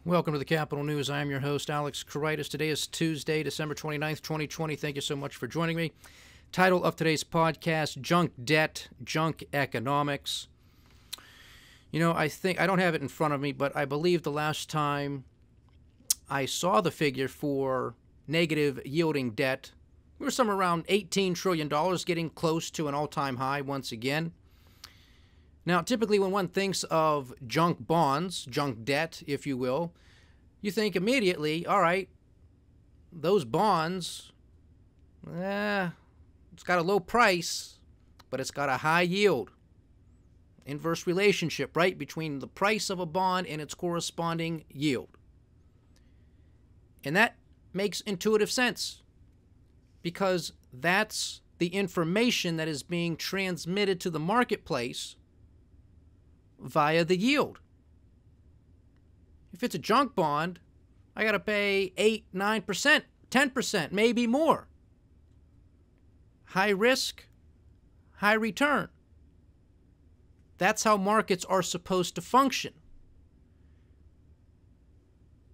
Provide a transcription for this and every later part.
Welcome to the Capital News. I am your host, Alex Karitis. Today is Tuesday, December 29th, 2020. Thank you so much for joining me. Title of today's podcast, Junk Debt, Junk Economics. You know, I don't have it in front of me, but I believe the last time I saw the figure for negative yielding debt, we were somewhere around $18 trillion, getting close to an all-time high once again. Now, typically when one thinks of junk bonds, junk debt, if you will, you think immediately, all right, those bonds, it's got a low price, but it's got a high yield. Inverse relationship, right, between the price of a bond and its corresponding yield. And that makes intuitive sense because that's the information that is being transmitted to the marketplace via the yield. If it's a junk bond, I got to pay 8, 9%, 10%, maybe more. High risk, high return. That's how markets are supposed to function.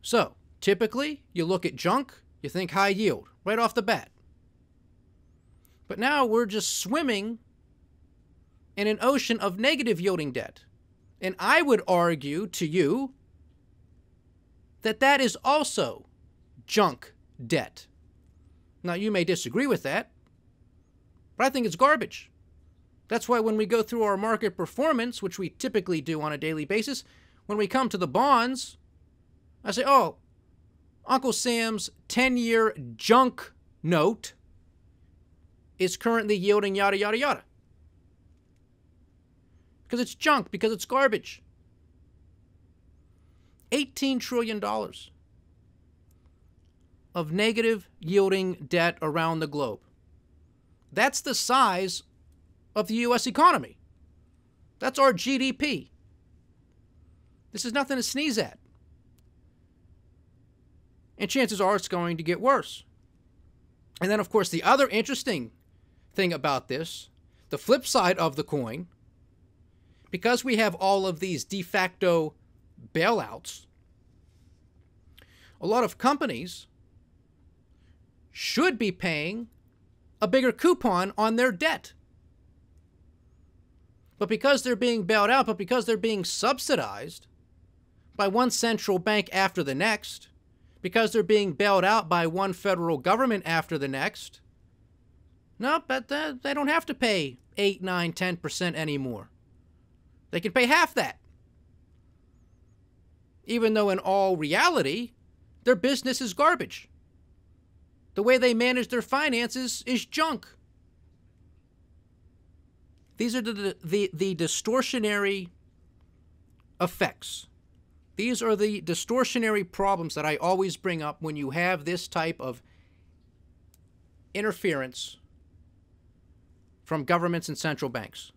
So, typically, you look at junk, you think high yield, right off the bat. But now we're just swimming in an ocean of negative yielding debt. And I would argue to you that that is also junk debt. Now, you may disagree with that, but I think it's garbage. That's why when we go through our market performance, which we typically do on a daily basis, when we come to the bonds, I say, oh, Uncle Sam's 10-year junk note is currently yielding yada, yada, yada. Because it's junk, because it's garbage. $18 trillion of negative yielding debt around the globe. That's the size of the U.S. economy. That's our GDP. This is nothing to sneeze at. And chances are it's going to get worse. And then, of course, the other interesting thing about this, the flip side of the coin, because we have all of these de facto bailouts, a lot of companies should be paying a bigger coupon on their debt. But because they're being bailed out, but because they're being subsidized by one central bank after the next, because they're being bailed out by one federal government after the next, no, but they don't have to pay 8, 9, 10% anymore. They can pay half that. Even though in all reality, their business is garbage. The way they manage their finances is junk. These are the distortionary effects. These are the distortionary problems that I always bring up when you have this type of interference from governments and central banks.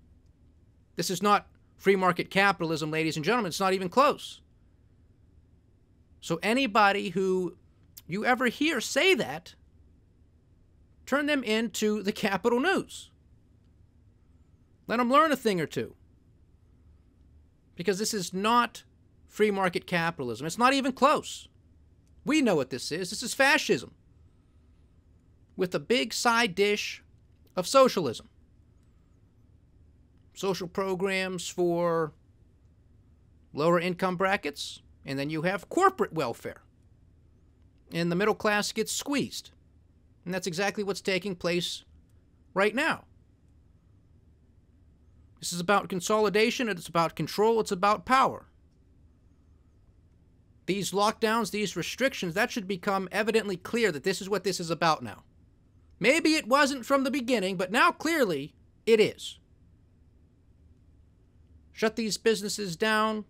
This is not free market capitalism, ladies and gentlemen. It's not even close. So anybody who you ever hear say that, turn them into the Capital News. Let them learn a thing or two. Because this is not free market capitalism. It's not even close. We know what this is. This is fascism with a big side dish of socialism. Social programs for lower income brackets, and then you have corporate welfare. And the middle class gets squeezed. And that's exactly what's taking place right now. This is about consolidation, it's about control, it's about power. These lockdowns, these restrictions, that should become evidently clear that this is what this is about now. Maybe it wasn't from the beginning, but now clearly it is. Shut these businesses down,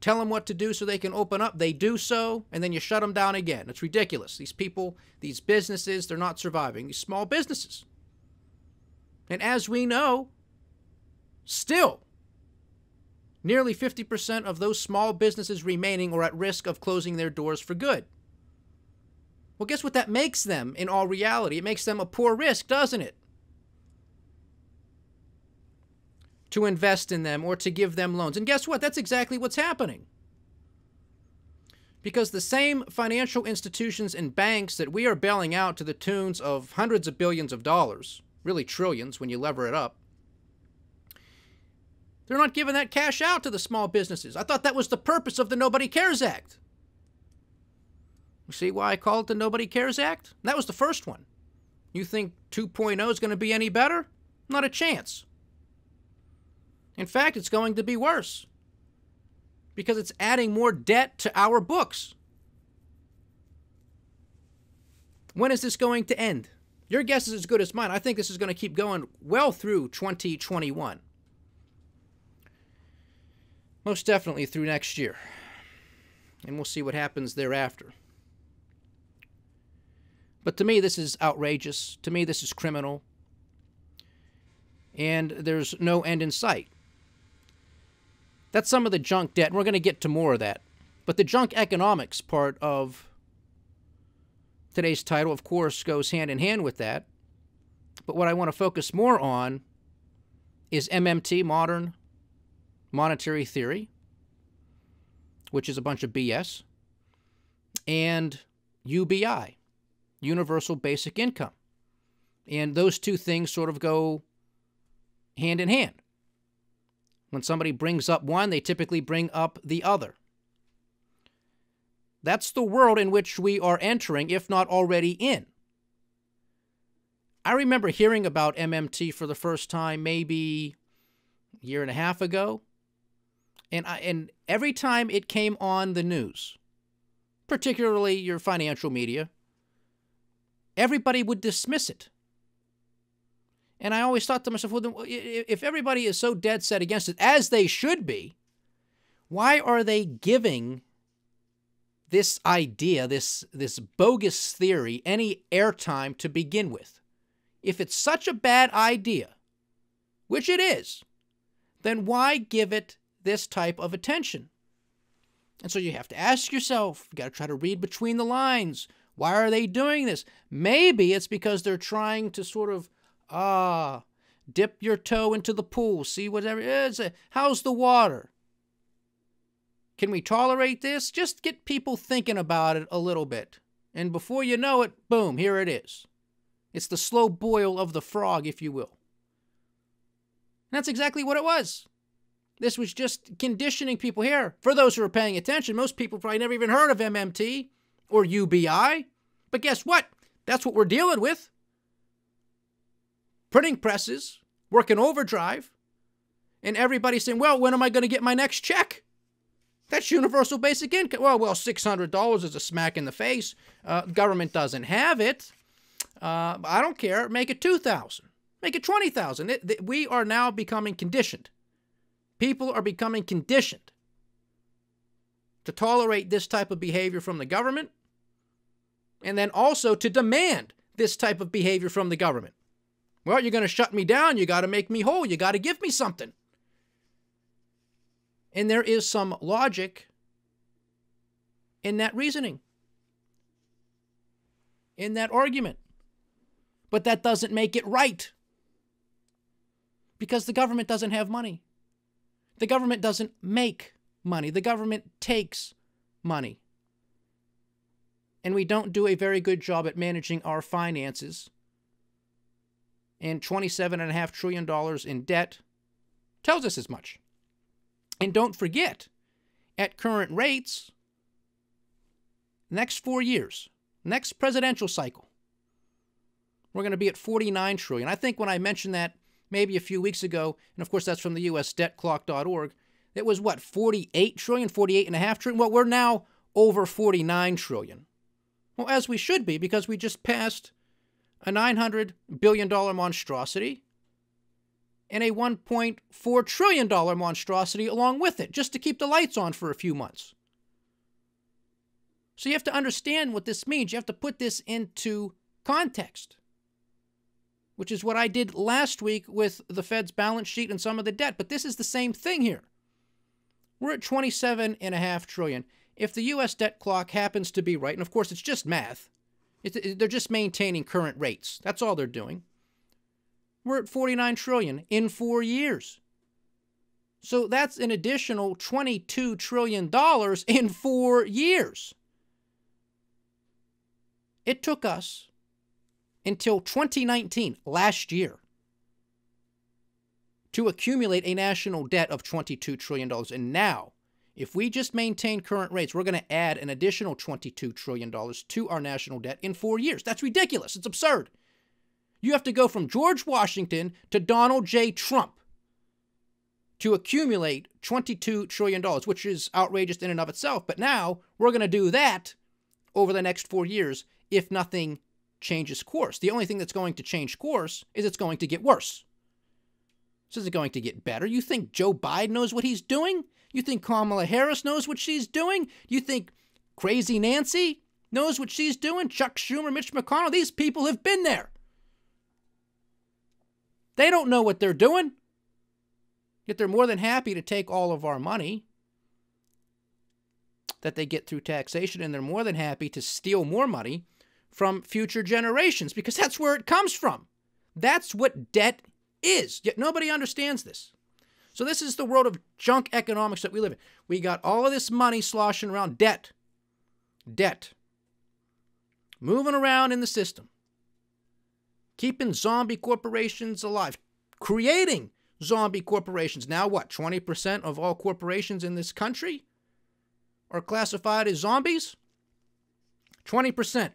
tell them what to do so they can open up. They do so, and then you shut them down again. It's ridiculous. These people, these businesses, they're not surviving. These small businesses. And as we know, still, nearly 50% of those small businesses remaining are at risk of closing their doors for good. Well, guess what that makes them in all reality? It makes them a poor risk, doesn't it? To invest in them or to give them loans. And guess what? That's exactly what's happening. Because the same financial institutions and banks that we are bailing out to the tunes of hundreds of billions of dollars, really trillions when you lever it up, they're not giving that cash out to the small businesses. I thought that was the purpose of the Nobody Cares Act. You see why I call it the Nobody Cares Act? That was the first one. You think 2.0 is going to be any better? Not a chance. In fact, it's going to be worse, because it's adding more debt to our books. When is this going to end? Your guess is as good as mine. I think this is going to keep going well through 2021. Most definitely through next year. And we'll see what happens thereafter. But to me, this is outrageous. To me, this is criminal. And there's no end in sight. That's some of the junk debt, and we're going to get to more of that. But the junk economics part of today's title, of course, goes hand in hand with that. But what I want to focus more on is MMT, modern monetary theory, which is a bunch of BS, and UBI, universal basic income. And those two things sort of go hand in hand. When somebody brings up one, they typically bring up the other. That's the world in which we are entering, if not already in. I remember hearing about MMT for the first time maybe a year and a half ago. And every time it came on the news, particularly your financial media, everybody would dismiss it. And I always thought to myself, well, if everybody is so dead set against it, as they should be, why are they giving this idea, this bogus theory, any airtime to begin with? If it's such a bad idea, which it is, then why give it this type of attention? And so you have to ask yourself, you got to try to read between the lines. Why are they doing this? Maybe it's because they're trying to sort of dip your toe into the pool, see whatever it is. How's the water? Can we tolerate this? Just get people thinking about it a little bit. And before you know it, boom, here it is. It's the slow boil of the frog, if you will. And that's exactly what it was. This was just conditioning people here. For those who are paying attention, most people probably never even heard of MMT or UBI. But guess what? That's what we're dealing with. Printing presses, working overdrive, and everybody saying, well, when am I going to get my next check? That's universal basic income. Well, $600 is a smack in the face. Government doesn't have it. I don't care. Make it $2,000. Make it $20,000. We are now becoming conditioned. People are becoming conditioned to tolerate this type of behavior from the government, and then also to demand this type of behavior from the government. Well, you're going to shut me down. You got to make me whole. You got to give me something. And there is some logic in that reasoning, in that argument. But that doesn't make it right, because the government doesn't have money. The government doesn't make money. The government takes money. And we don't do a very good job at managing our finances. And $27.5 trillion in debt tells us as much. And don't forget, at current rates, next 4 years, next presidential cycle, we're going to be at $49 trillion. I think when I mentioned that maybe a few weeks ago, and of course that's from the USDebtClock.org, it was what, 48 trillion, 48.5 trillion? Well, we're now over 49 trillion. Well, as we should be, because we just passed a $900 billion monstrosity and a $1.4 trillion monstrosity along with it, just to keep the lights on for a few months. So you have to understand what this means. You have to put this into context, which is what I did last week with the Fed's balance sheet and some of the debt. But this is the same thing here. We're at $27.5 trillion. If the U.S. debt clock happens to be right, and of course it's just math, they're just maintaining current rates. That's all they're doing. We're at $49 trillion in 4 years. So that's an additional $22 trillion in 4 years. It took us until 2019, last year, to accumulate a national debt of $22 trillion. And now, if we just maintain current rates, we're going to add an additional $22 trillion to our national debt in 4 years. That's ridiculous. It's absurd. You have to go from George Washington to Donald J. Trump to accumulate $22 trillion, which is outrageous in and of itself. But now we're going to do that over the next 4 years if nothing changes course. The only thing that's going to change course is it's going to get worse. This isn't going to get better. You think Joe Biden knows what he's doing? You think Kamala Harris knows what she's doing? You think Crazy Nancy knows what she's doing? Chuck Schumer, Mitch McConnell, these people have been there. They don't know what they're doing. Yet they're more than happy to take all of our money that they get through taxation, and they're more than happy to steal more money from future generations, because that's where it comes from. That's what debt is. Yet nobody understands this. So this is the world of junk economics that we live in. We got all of this money sloshing around. Debt. Moving around in the system. Keeping zombie corporations alive. Creating zombie corporations. Now what? 20% of all corporations in this country are classified as zombies? 20%.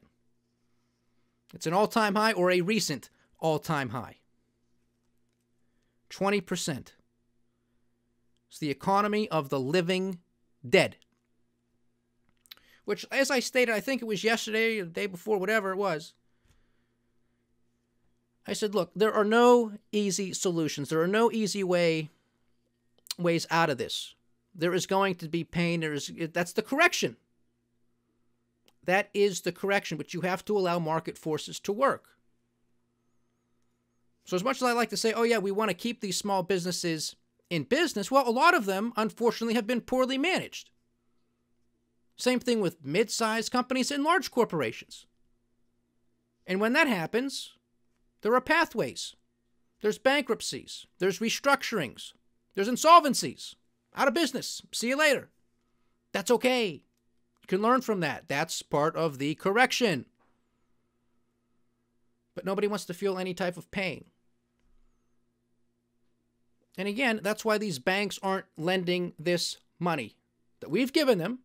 It's an all-time high or a recent all-time high. 20%. It's the economy of the living dead. Which, as I stated, I think it was yesterday or the day before, whatever it was, I said, look, there are no easy solutions. There are no easy ways out of this. There is going to be pain. That's the correction. That is the correction, but you have to allow market forces to work. So as much as I like to say, oh yeah, we want to keep these small businesses in business, well, a lot of them, unfortunately, have been poorly managed. Same thing with mid-sized companies and large corporations. And when that happens, there are pathways. There's bankruptcies. There's restructurings. There's insolvencies. Out of business. See you later. That's okay. You can learn from that. That's part of the correction. But nobody wants to feel any type of pain. And again, that's why these banks aren't lending this money that we've given them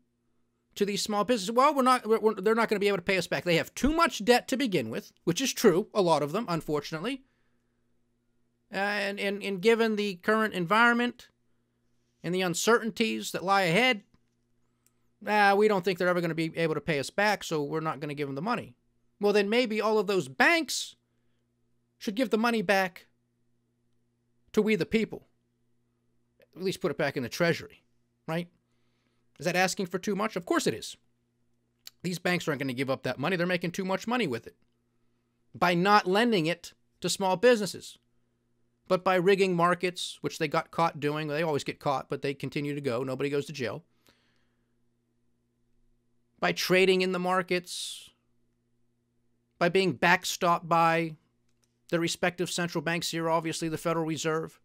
to these small businesses. Well, they're not going to be able to pay us back. They have too much debt to begin with, which is true, a lot of them, unfortunately. And given the current environment and the uncertainties that lie ahead, we don't think they're ever going to be able to pay us back, so we're not going to give them the money. Well, then maybe all of those banks should give the money back to we the people. At least put it back in the treasury, right? Is that asking for too much? Of course it is. These banks aren't going to give up that money. They're making too much money with it by not lending it to small businesses, but by rigging markets, which they got caught doing. They always get caught, but they continue to go. Nobody goes to jail. By trading in the markets, by being backstopped by the respective central banks here, obviously the Federal Reserve.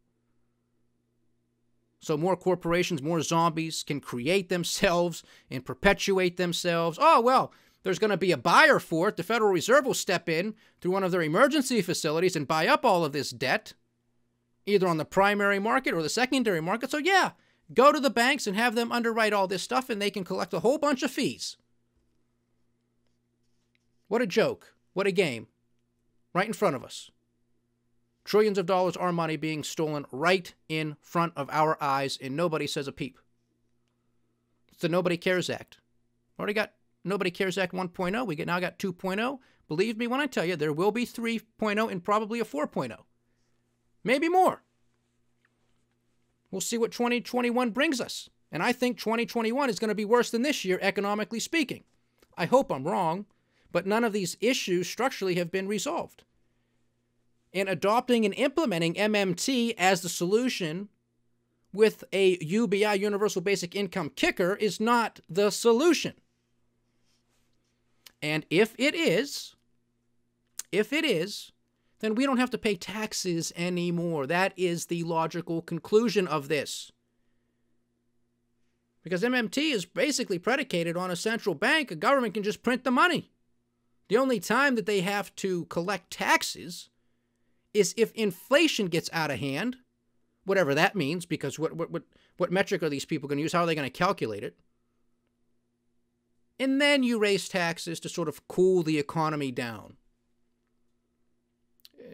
So more corporations, more zombies can create themselves and perpetuate themselves. Oh, well, there's going to be a buyer for it. The Federal Reserve will step in through one of their emergency facilities and buy up all of this debt, either on the primary market or the secondary market. So yeah, go to the banks and have them underwrite all this stuff, and they can collect a whole bunch of fees. What a joke. What a game. Right in front of us. Trillions of dollars, our money, being stolen right in front of our eyes, and nobody says a peep. It's the Nobody Cares Act. Already got Nobody Cares Act 1.0. We now got 2.0. Believe me when I tell you, there will be 3.0 and probably a 4.0. Maybe more. We'll see what 2021 brings us. And I think 2021 is going to be worse than this year, economically speaking. I hope I'm wrong, but none of these issues structurally have been resolved. And adopting and implementing MMT as the solution with a UBI, Universal Basic Income kicker, is not the solution. And if it is, then we don't have to pay taxes anymore. That is the logical conclusion of this. Because MMT is basically predicated on a central bank. A government can just print the money. The only time that they have to collect taxes is if inflation gets out of hand, whatever that means, because what metric are these people going to use? How are they going to calculate it? And then you raise taxes to sort of cool the economy down.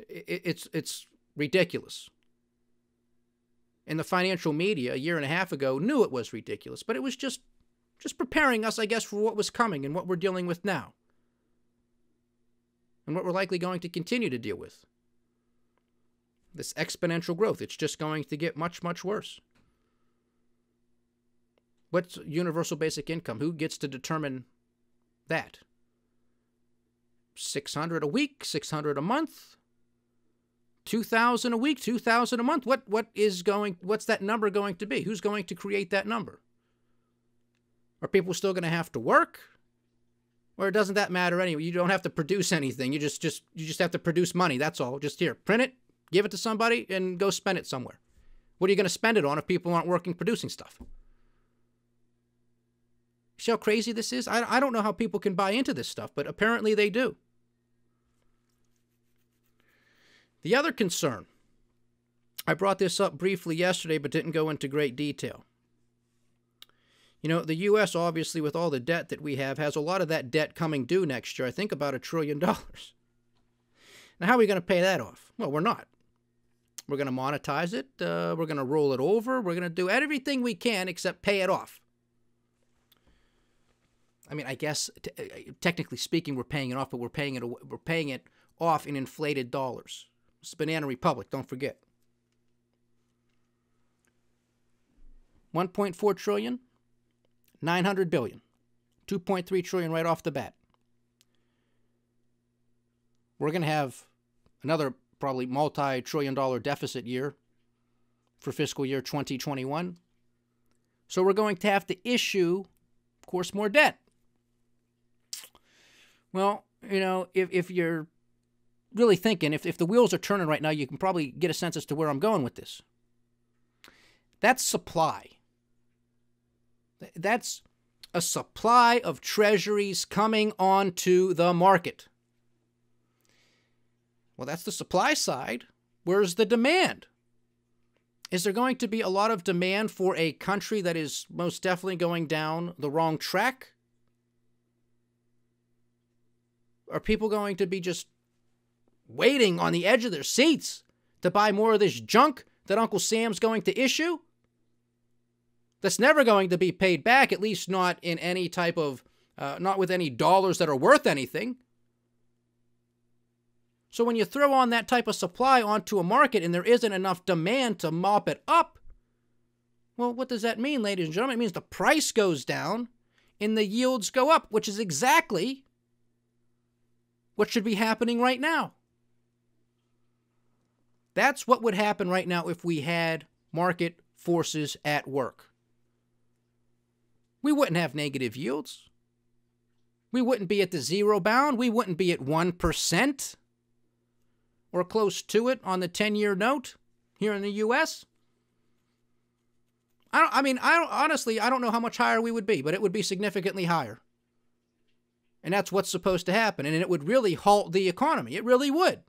It's ridiculous. And the financial media a year and a half ago knew it was ridiculous, but it was just preparing us, I guess, for what was coming and what we're dealing with now. And what we're likely going to continue to deal with. This exponential growth. It's just going to get much, much worse. What's universal basic income? Who gets to determine that? $600 a week, $600 a month, $2,000 a week, $2,000 a month. What's that number going to be? Who's going to create that number? Are people still going to have to work? Or doesn't that matter anyway? You don't have to produce anything. You just have to produce money. That's all. Just here, print it, give it to somebody, and go spend it somewhere. What are you going to spend it on if people aren't working producing stuff? See how crazy this is? I don't know how people can buy into this stuff, but apparently they do. The other concern, I brought this up briefly yesterday, but didn't go into great detail. You know, the U.S., obviously, with all the debt that we have, has a lot of that debt coming due next year. I think about $1 trillion. Now, how are we going to pay that off? Well, we're not. We're going to monetize it. We're going to roll it over. We're going to do everything we can except pay it off. I mean, I guess, technically speaking, we're paying it off, but we're paying it off in inflated dollars. It's Banana Republic, don't forget. $1.4 trillion. 900 billion, 2.3 trillion right off the bat. We're going to have another probably multi-trillion-dollar deficit year for fiscal year 2021. So we're going to have to issue, of course, more debt. Well, you know, if you're really thinking, if the wheels are turning right now, you can probably get a sense as to where I'm going with this. That's supply. That's a supply of treasuries coming onto the market. Well, that's the supply side. Where's the demand? Is there going to be a lot of demand for a country that is most definitely going down the wrong track? Are people going to be just waiting on the edge of their seats to buy more of this junk that Uncle Sam's going to issue? That's never going to be paid back, at least not in any type of, not with any dollars that are worth anything. So when you throw on that type of supply onto a market and there isn't enough demand to mop it up, well, what does that mean, ladies and gentlemen? It means the price goes down and the yields go up, which is exactly what should be happening right now. That's what would happen right now if we had market forces at work. We wouldn't have negative yields. We wouldn't be at the zero bound. We wouldn't be at 1% or close to it on the 10-year note here in the U.S. Honestly, I don't know how much higher we would be, but it would be significantly higher. And that's what's supposed to happen. And it would really halt the economy. It really would.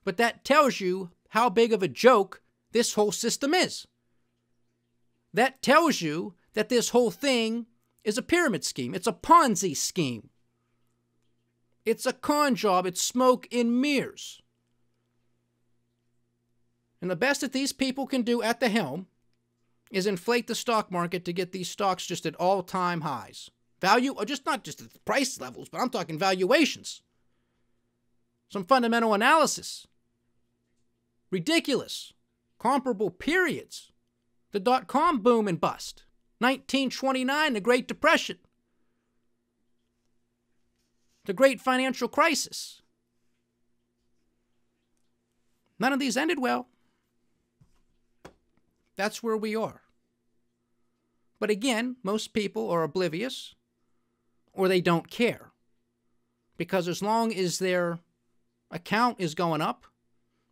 But that tells you how big of a joke this whole system is. That tells you that this whole thing is a pyramid scheme. It's a Ponzi scheme. It's a con job. It's smoke and mirrors. And the best that these people can do at the helm is inflate the stock market to get these stocks just at all-time highs. Value, or just not just at the price levels, but I'm talking valuations. Some fundamental analysis. Ridiculous. Comparable periods. The dot-com boom and bust. 1929, the Great Depression. The Great Financial Crisis. None of these ended well. That's where we are. But again, most people are oblivious or they don't care. Because as long as their account is going up,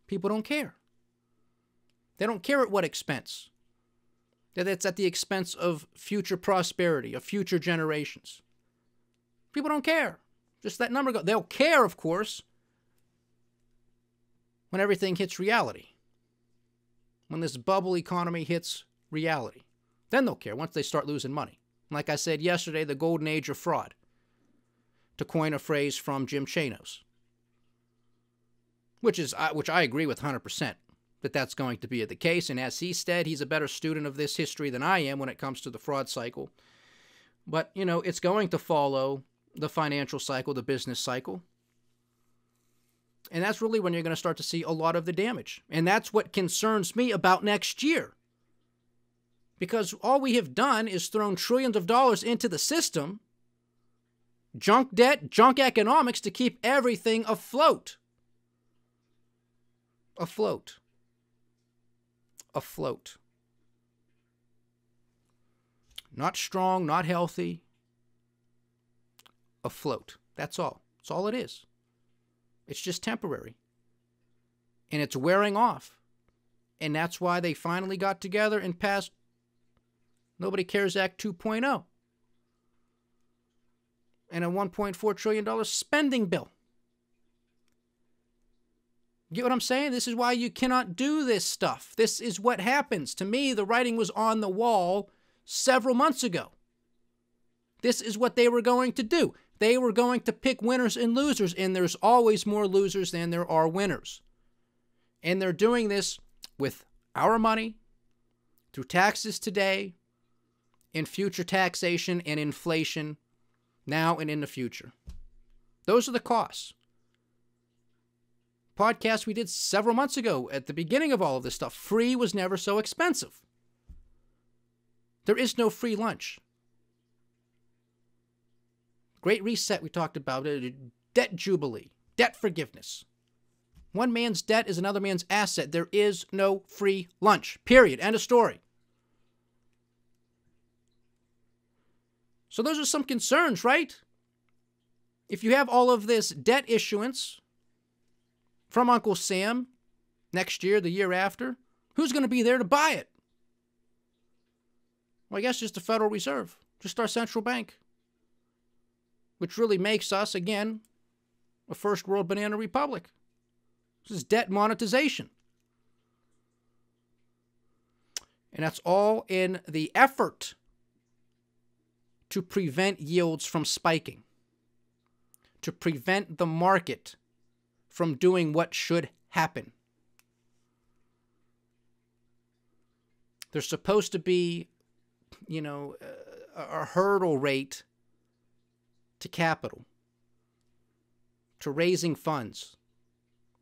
people don't care. They don't care at what expense. that it's at the expense of future prosperity, of future generations. People don't care. Just let number go. They'll care, of course, when everything hits reality. When this bubble economy hits reality. Then they'll care once they start losing money. Like I said yesterday, the golden age of fraud, to coin a phrase from Jim Chanos, which I agree with 100%, that that's going to be the case. And as he said, he's a better student of this history than I am when it comes to the fraud cycle. But, you know, it's going to follow the financial cycle, the business cycle. And that's really when you're going to start to see a lot of the damage. And that's what concerns me about next year. Because all we have done is thrown trillions of dollars into the system, junk debt, junk economics, to keep everything afloat. Afloat. Afloat. Not strong, not healthy. Afloat. That's all. That's all it is. It's just temporary. And it's wearing off. And that's why they finally got together and passed Nobody Cares Act 2.0 and a $1.4 trillion spending bill. Get what I'm saying? This is why you cannot do this stuff. This is what happens. To me, the writing was on the wall several months ago. This is what they were going to do. They were going to pick winners and losers, and there's always more losers than there are winners. And they're doing this with our money, through taxes today, in future taxation and inflation, now and in the future. Those are the costs. Podcast we did several months ago at the beginning of all of this stuff. Free was never so expensive. There is no free lunch. Great Reset we talked about, debt jubilee, debt forgiveness. One man's debt is another man's asset. There is no free lunch, period. End of story. So those are some concerns, right? If you have all of this debt issuance from Uncle Sam next year, the year after, who's going to be there to buy it? Well, I guess just the Federal Reserve, just our central bank, which really makes us, again, a first world banana republic. This is debt monetization. And that's all in the effort to prevent yields from spiking, to prevent the market from doing what should happen. There's supposed to be, you know, a hurdle rate to capital, to raising funds.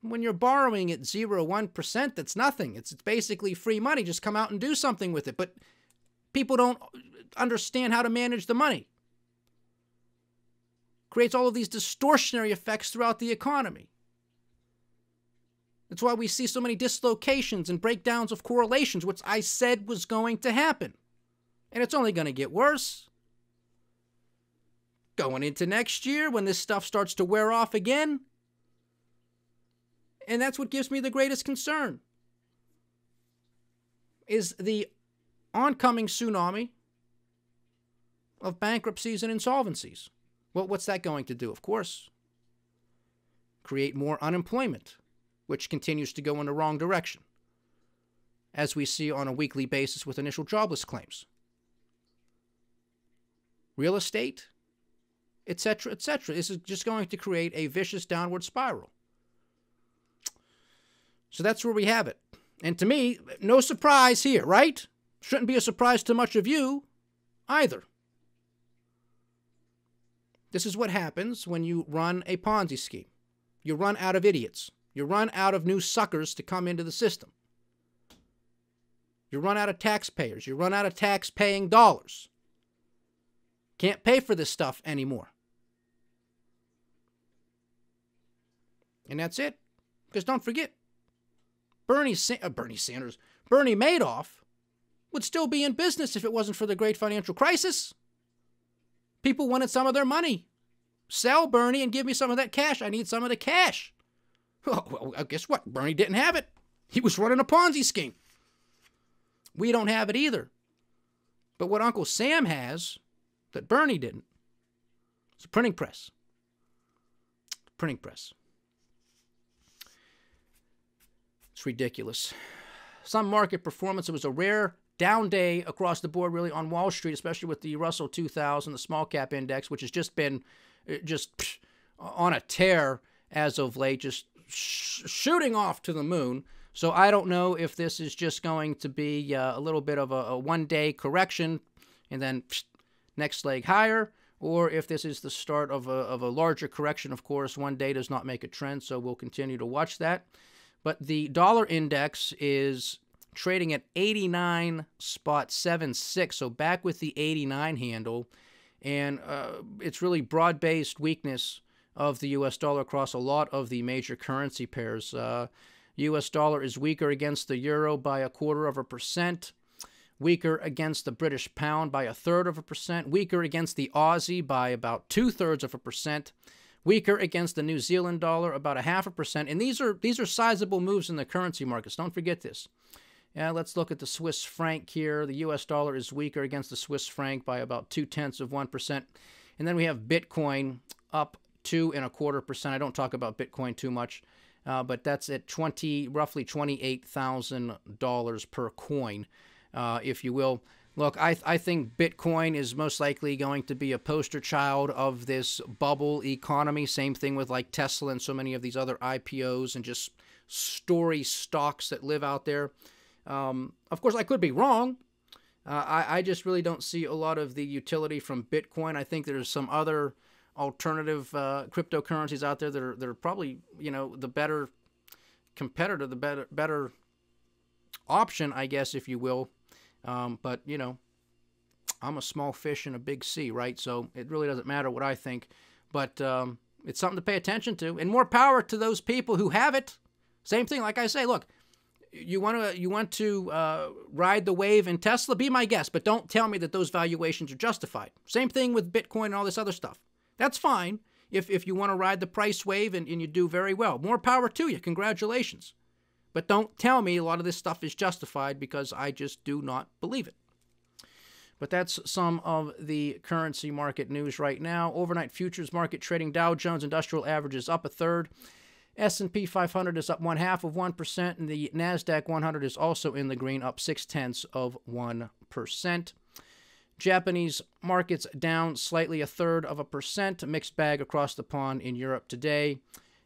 When you're borrowing at 0.1%, that's nothing. It's basically free money. Just come out and do something with it. But people don't understand how to manage the money. Creates all of these distortionary effects throughout the economy. That's why we see so many dislocations and breakdowns of correlations, which I said was going to happen. And it's only going to get worse. Going into next year, when this stuff starts to wear off again. And that's what gives me the greatest concern, is the oncoming tsunami of bankruptcies and insolvencies. Well, what's that going to do? Of course, create more unemployment, which continues to go in the wrong direction, as we see on a weekly basis with initial jobless claims. Real estate, etc., etc. This is just going to create a vicious downward spiral. So that's where we have it. And to me, no surprise here, right? Shouldn't be a surprise to much of you either. This is what happens when you run a Ponzi scheme. You run out of idiots. You run out of new suckers to come into the system. You run out of taxpayers. You run out of tax-paying dollars. Can't pay for this stuff anymore. And that's it. Because don't forget, Bernie Madoff would still be in business if it wasn't for the great financial crisis. People wanted some of their money. Sell, Bernie, and give me some of that cash. I need some of the cash. Well, guess what? Bernie didn't have it. He was running a Ponzi scheme. We don't have it either. But what Uncle Sam has that Bernie didn't is a printing press. Printing press. It's ridiculous. Some market performance. It was a rare down day across the board, really, on Wall Street, especially with the Russell 2000, the small cap index, which has just been on a tear as of late, just shooting off to the moon. So I don't know if this is just going to be a little bit of a one-day correction and then next leg higher, or if this is the start of a larger correction. Of course, one day does not make a trend, so we'll continue to watch that. But the dollar index is trading at 89.76, so back with the 89 handle. And it's really broad-based weakness of the U.S. dollar across a lot of the major currency pairs. U.S. dollar is weaker against the euro by 0.25%, weaker against the British pound by 0.33%, weaker against the Aussie by about 0.2%, weaker against the New Zealand dollar about 0.5%. And these are sizable moves in the currency markets. Don't forget this. Yeah, let's look at the Swiss franc here. The U.S. dollar is weaker against the Swiss franc by about 0.2%. And then we have Bitcoin up 2.25%. I don't talk about Bitcoin too much, but that's at roughly $28,000 per coin, if you will. Look, I think Bitcoin is most likely going to be a poster child of this bubble economy. Same thing with like Tesla and so many of these other IPOs and just story stocks that live out there. Of course, I could be wrong. I just really don't see a lot of the utility from Bitcoin. I think there's some other alternative cryptocurrencies out there that are probably, the better competitor, the better option, I guess, if you will. But, I'm a small fish in a big sea, right? So it really doesn't matter what I think. But it's something to pay attention to. And more power to those people who have it. Same thing, like I say, look, you want to ride the wave in Tesla? Be my guest, but don't tell me that those valuations are justified. Same thing with Bitcoin and all this other stuff. That's fine if you want to ride the price wave and you do very well. More power to you. Congratulations. But don't tell me a lot of this stuff is justified, because I just do not believe it. But that's some of the currency market news right now. Overnight futures market trading: Dow Jones Industrial Average is up 1/3. S&P 500 is up 0.5%, and the NASDAQ 100 is also in the green, up 0.6%. Japanese markets down slightly 1/3%, a mixed bag across the pond in Europe today.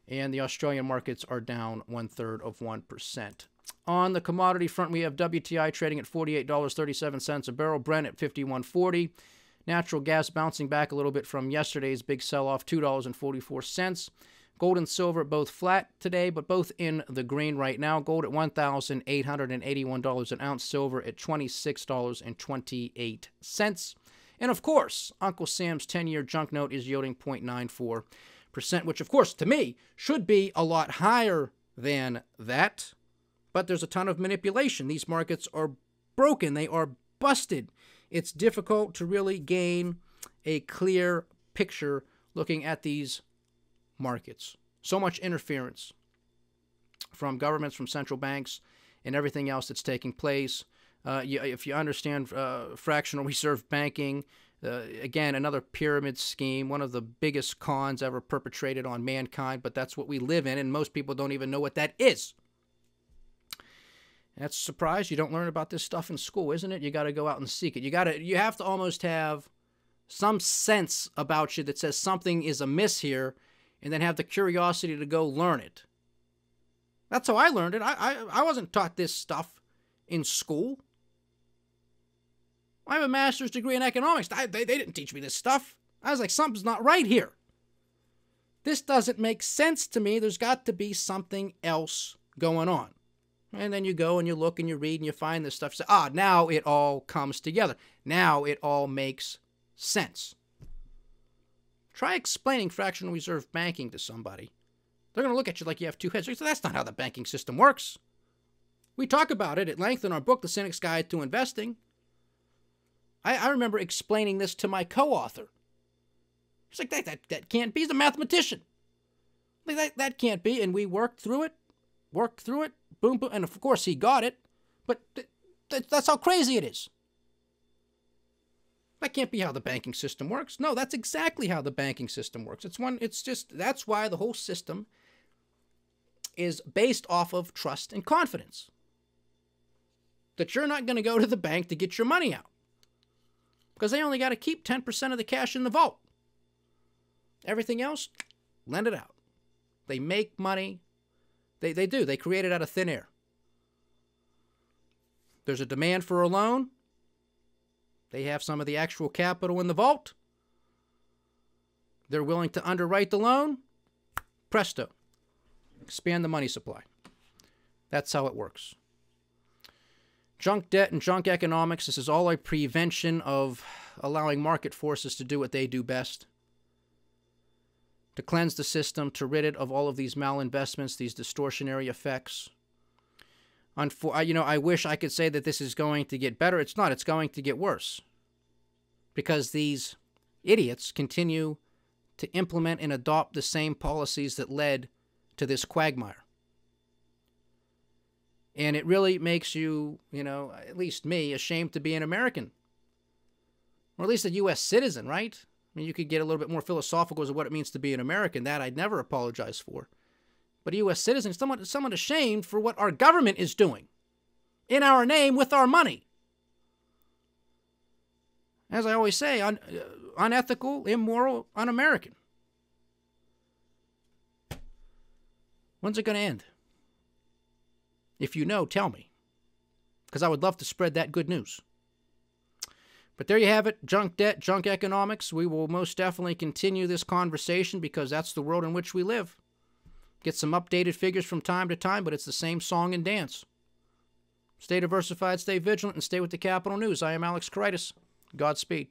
And the Australian markets are down 1/3%. On the commodity front, we have WTI trading at $48.37 a barrel, Brent at $51.40. Natural gas bouncing back a little bit from yesterday's big sell-off, $2.44. Gold and silver both flat today, but both in the green right now. Gold at $1,881 an ounce, silver at $26.28. And of course, Uncle Sam's 10-year junk note is yielding 0.94%, which of course to me should be a lot higher than that. But there's a ton of manipulation. These markets are broken. They are busted. It's difficult to really gain a clear picture looking at these markets. So much interference from governments, from central banks, and everything else that's taking place. If you understand fractional reserve banking, again, another pyramid scheme, one of the biggest cons ever perpetrated on mankind, but that's what we live in, and most people don't even know what that is. That's a surprise. You don't learn about this stuff in school, isn't it? You got to go out and seek it. You have to almost have some sense about you that says something is amiss here, and then have the curiosity to go learn it. That's how I learned it. I wasn't taught this stuff in school. I have a master's degree in economics. They didn't teach me this stuff. I was like, something's not right here. This doesn't make sense to me. There's got to be something else going on. And then you go and you look and you read and you find this stuff. Say, now it all comes together. Now it all makes sense. Try explaining fractional reserve banking to somebody. They're going to look at you like you have two heads. They say, that's not how the banking system works. We talk about it at length in our book, The Cynic's Guide to Investing. I remember explaining this to my co-author. He's like, that can't be. He's a mathematician. Like, that can't be. And we worked through it, boom, boom. And of course he got it. But that's how crazy it is. That can't be how the banking system works. No, that's exactly how the banking system works. That's why the whole system is based off of trust and confidence. That you're not going to go to the bank to get your money out. Because they only got to keep 10% of the cash in the vault. Everything else, lend it out. They make money. They do. They create it out of thin air. There's a demand for a loan. They have some of the actual capital in the vault. They're willing to underwrite the loan. Presto. Expand the money supply. That's how it works. Junk debt and junk economics, this is all a prevention of allowing market forces to do what they do best. To cleanse the system, to rid it of all of these malinvestments, these distortionary effects. I wish I could say that this is going to get better. It's not. It's going to get worse. Because these idiots continue to implement and adopt the same policies that led to this quagmire. And it really makes you, at least me, ashamed to be an American. Or at least a U.S. citizen, right? I mean, you could get a little bit more philosophical as to what it means to be an American. That I'd never apologize for. But a U.S. citizen, someone ashamed for what our government is doing. In our name, with our money. As I always say, unethical, immoral, un-American. When's it going to end? If you know, tell me. Because I would love to spread that good news. But there you have it. Junk debt, junk economics. We will most definitely continue this conversation because that's the world in which we live. Get some updated figures from time to time, but it's the same song and dance. Stay diversified, stay vigilant, and stay with the Capital News. I am Alex Karitis. Godspeed.